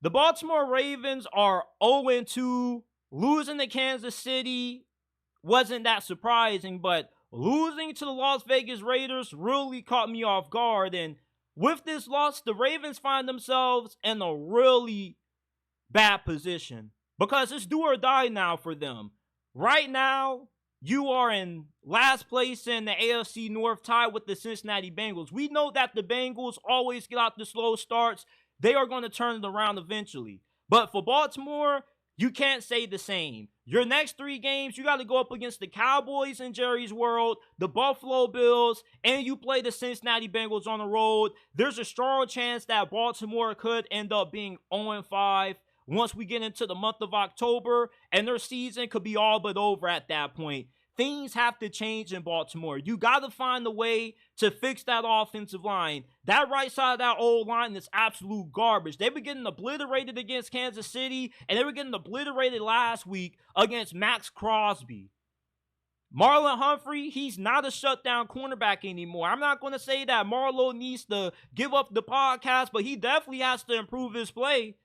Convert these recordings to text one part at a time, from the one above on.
The Baltimore Ravens are 0-2. Losing to Kansas City wasn't that surprising, but losing to the Las Vegas Raiders really caught me off guard. And with this loss, the Ravens find themselves in a really bad position because it's do or die now for them. Right now, you are in last place in the AFC North, tied with the Cincinnati Bengals. We know that the Bengals always get out the slow starts. They are going to turn it around eventually. But for Baltimore, you can't say the same. Your next 3 games, you got to go up against the Cowboys in Jerry's World, the Buffalo Bills, and you play the Cincinnati Bengals on the road. There's a strong chance that Baltimore could end up being 0-5 once we get into the month of October, and their season could be all but over at that point. Things have to change in Baltimore. You got to find a way to fix that offensive line. That right side of that old line is absolute garbage. They were getting obliterated against Kansas City, and they were getting obliterated last week against Max Crosby. Marlon Humphrey, he's not a shutdown cornerback anymore. I'm not going to say that Marlo needs to give up the podcast, but he definitely has to improve his play,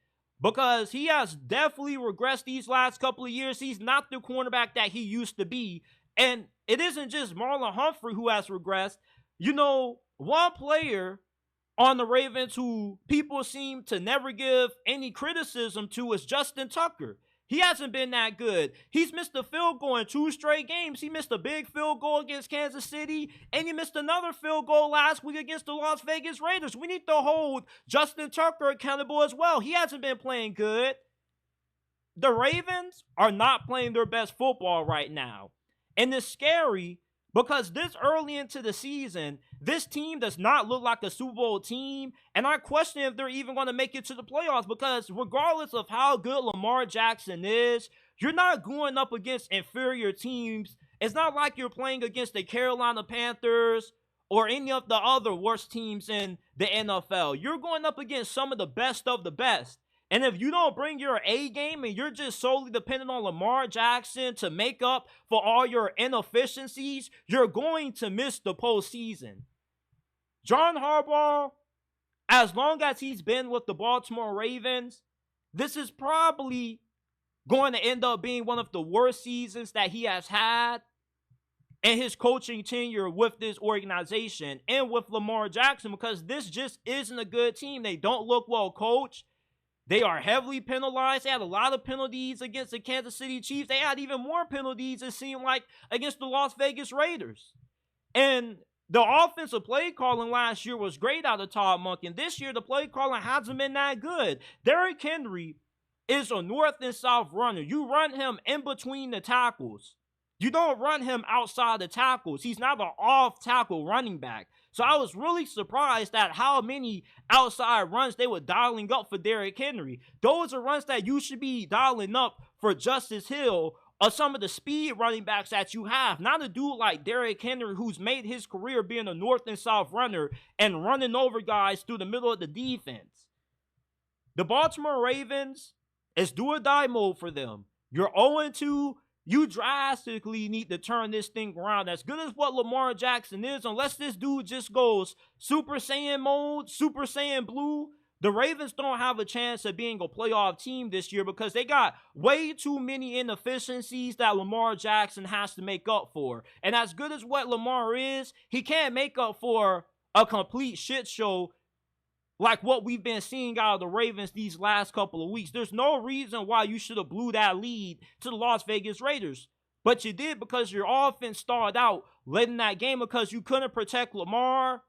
because he has definitely regressed these last couple of years. He's not the cornerback that he used to be. And it isn't just Marlon Humphrey who has regressed. You know, one player on the Ravens who people seem to never give any criticism to is Justin Tucker. He hasn't been that good. He's missed a field goal in 2 straight games. He missed a big field goal against Kansas City, and he missed another field goal last week against the Las Vegas Raiders. We need to hold Justin Tucker accountable as well. He hasn't been playing good. The Ravens are not playing their best football right now. And it's scary because this early into the season, this team does not look like a Super Bowl team. And I question if they're even going to make it to the playoffs, because regardless of how good Lamar Jackson is, you're not going up against inferior teams. It's not like you're playing against the Carolina Panthers or any of the other worst teams in the NFL. You're going up against some of the best of the best. And if you don't bring your A game and you're just solely dependent on Lamar Jackson to make up for all your inefficiencies, you're going to miss the postseason. John Harbaugh, as long as he's been with the Baltimore Ravens, this is probably going to end up being one of the worst seasons that he has had in his coaching tenure with this organization and with Lamar Jackson, because this just isn't a good team. They don't look well coached. They are heavily penalized. They had a lot of penalties against the Kansas City Chiefs. They had even more penalties, it seemed like, against the Las Vegas Raiders. And the offensive play calling last year was great out of Todd Monken. This year, the play calling hasn't been that good. Derrick Henry is a north and south runner. You run him in between the tackles. You don't run him outside the tackles. He's not an off-tackle running back. So I was really surprised at how many outside runs they were dialing up for Derrick Henry. Those are runs that you should be dialing up for Justice Hill or some of the speed running backs that you have. Not a dude like Derrick Henry, who's made his career being a north and south runner and running over guys through the middle of the defense. The Baltimore Ravens, it's do or die mode for them. You're 0-2. You drastically need to turn this thing around. As good as what Lamar Jackson is, unless this dude just goes Super Saiyan mode, Super Saiyan blue, the Ravens don't have a chance of being a playoff team this year, because they got way too many inefficiencies that Lamar Jackson has to make up for. And as good as what Lamar is, he can't make up for a complete shit show like what we've been seeing out of the Ravens these last couple of weeks. There's no reason why you should have blew that lead to the Las Vegas Raiders. But you did, because your offense started out late in that game because you couldn't protect Lamar.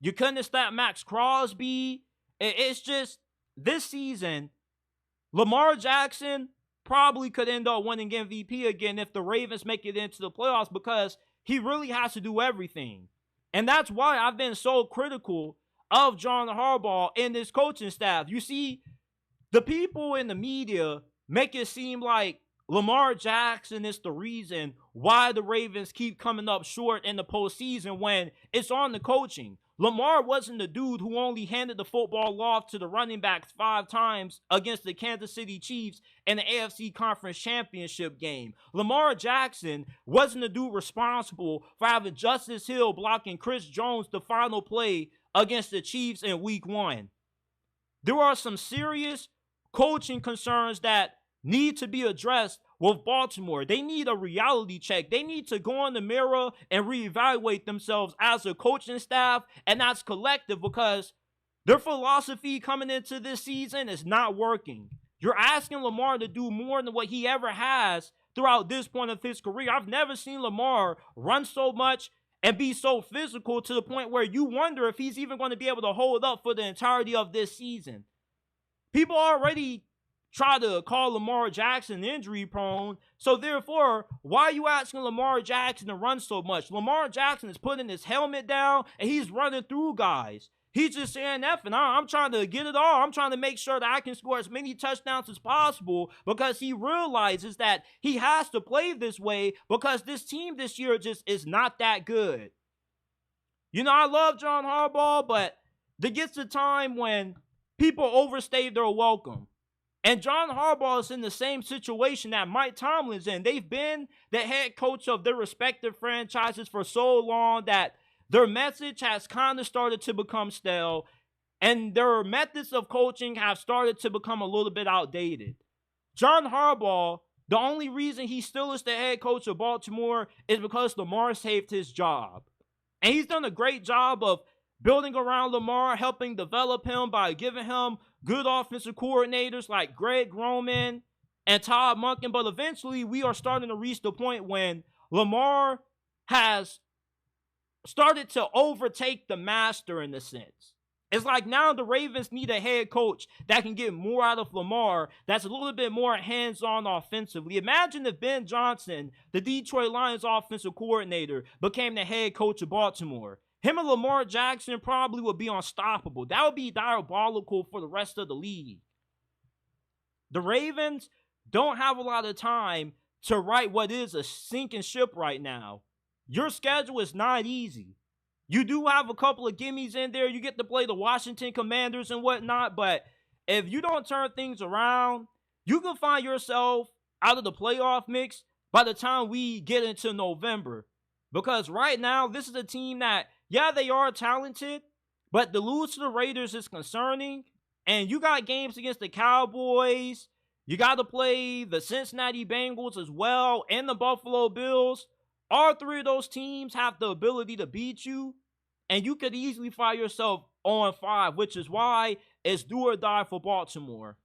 You couldn't stop Max Crosby. It's just, this season, Lamar Jackson probably could end up winning MVP again if the Ravens make it into the playoffs, because he really has to do everything. And that's why I've been so critical of John Harbaugh and his coaching staff. You see, the people in the media make it seem like Lamar Jackson is the reason why the Ravens keep coming up short in the postseason, when it's on the coaching. Lamar wasn't the dude who only handed the football off to the running backs 5 times against the Kansas City Chiefs in the AFC Conference Championship game. Lamar Jackson wasn't the dude responsible for having Justice Hill blocking Chris Jones the final play against the Chiefs in week 1. There are some serious coaching concerns that need to be addressed with Baltimore. They need a reality check. They need to go in the mirror and reevaluate themselves as a coaching staff and as collective, because their philosophy coming into this season is not working. You're asking Lamar to do more than what he ever has throughout this point of his career. I've never seen Lamar run so much and be so physical to the point where you wonder if he's even going to be able to hold up for the entirety of this season. People already try to call Lamar Jackson injury prone, so therefore, why are you asking Lamar Jackson to run so much? Lamar Jackson is putting his helmet down and he's running through guys. He's just saying, I'm trying to get it all. I'm trying to make sure that I can score as many touchdowns as possible, because he realizes that he has to play this way because this team this year just is not that good. You know, I love John Harbaugh, but there gets a time when people overstay their welcome. And John Harbaugh is in the same situation that Mike Tomlin's in. They've been the head coach of their respective franchises for so long that their message has kind of started to become stale, and their methods of coaching have started to become a little bit outdated. John Harbaugh, the only reason he still is the head coach of Baltimore is because Lamar saved his job. And he's done a great job of building around Lamar, helping develop him by giving him good offensive coordinators like Greg Roman and Todd Monken. But eventually, we are starting to reach the point when Lamar has started to overtake the master in a sense. It's like now the Ravens need a head coach that can get more out of Lamar, that's a little bit more hands-on offensively. Imagine if Ben Johnson, the Detroit Lions offensive coordinator, became the head coach of Baltimore. Him and Lamar Jackson probably would be unstoppable. That would be diabolical for the rest of the league. The Ravens don't have a lot of time to right what is a sinking ship right now. Your schedule is not easy. You do have a couple of gimmies in there. You get to play the Washington Commanders and whatnot, but if you don't turn things around, you can find yourself out of the playoff mix by the time we get into November. Because right now, this is a team that, yeah, they are talented, but the lose to the Raiders is concerning. And you got games against the Cowboys. You got to play the Cincinnati Bengals as well and the Buffalo Bills. All three of those teams have the ability to beat you, and you could easily find yourself 0-5, which is why it's do or die for Baltimore.